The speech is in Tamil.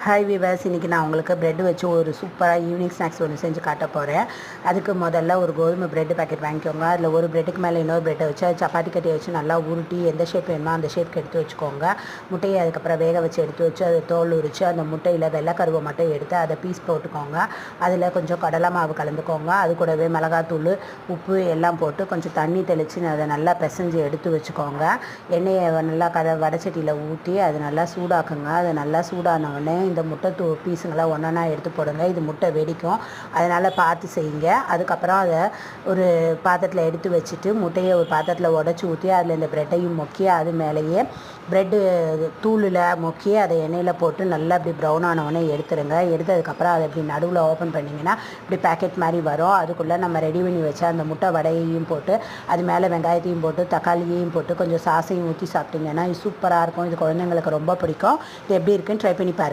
ஹாய் விவாஸ், இன்றைக்கி நான் உங்களுக்கு ப்ரெட் வச்சு ஒரு சூப்பராக ஈவினிங் ஸ்நாக்ஸ் ஒன்று செஞ்சு காட்ட போகிறேன். அதுக்கு முதல்ல ஒரு கோதுமை ப்ரெட்டு பேக்கெட் வாங்கிக்கோங்க. அதில் ஒரு ப்ரெட்டுக்கு மேலே இன்னொரு ப்ரெட்டை வச்சு அது சப்பாத்தி கட்டியை வச்சு நல்லா உருட்டி எந்த ஷேப் வேணுமோ அந்த ஷேப்க்கு எடுத்து வச்சுக்கோங்க. முட்டையை அதுக்கப்புறம் வேக வச்சு எடுத்து வச்சு அதை தோல் உரித்து அந்த முட்டையில் வெள்ளைக்கருவை மட்டும் எடுத்து அதை பீஸ் போட்டுக்கோங்க. அதில் கொஞ்சம் கடலை மாவு கலந்துக்கோங்க. அது கூடவே மிளகாத்தூள், உப்பு எல்லாம் போட்டு கொஞ்சம் தண்ணி தெளித்து அதை நல்லா பிசைஞ்சு எடுத்து வச்சுக்கோங்க. எண்ணெயை நல்லா வடைச்சட்டியில் ஊற்றி அது நல்லா சூடாக்குங்க. அது நல்லா சூடானவுடனே இந்த முட்டை பீஸுங்களை ஒன்றா எடுத்து போடுங்க. இது முட்டை வெடிக்கும், அதனால் பார்த்து செய்யுங்க. அதுக்கப்புறம் அதை ஒரு பாத்திரத்தில் எடுத்து வச்சுட்டு முட்டையை ஒரு பாத்திரத்தில் உடச்சி ஊற்றி அதில் இந்த ப்ரெட்டையும் முக்கி அது மேலேயே ப்ரெட்டு தூளில் முக்கி அதை எண்ணெயில் போட்டு நல்லா இப்படி ப்ரௌன் ஆனவுடனே எடுத்துருங்க. எடுத்ததுக்கப்புறம் அதை இப்படி நடுவில் ஓப்பன் பண்ணிங்கன்னா இப்படி பேக்கெட் மாதிரி வரும். அதுக்குள்ளே நம்ம ரெடி பண்ணி வச்ச அந்த முட்டை வடையையும் போட்டு அது மேலே வெங்காயத்தையும் போட்டு தக்காளியையும் போட்டு கொஞ்சம் சாஸையும் ஊற்றி சாப்பிட்டிங்கன்னா இது சூப்பராக இருக்கும். இது குழந்தைங்களுக்கு ரொம்ப பிடிக்கும். இது எப்படி இருக்குன்னு ட்ரை பண்ணி பாருங்கள்.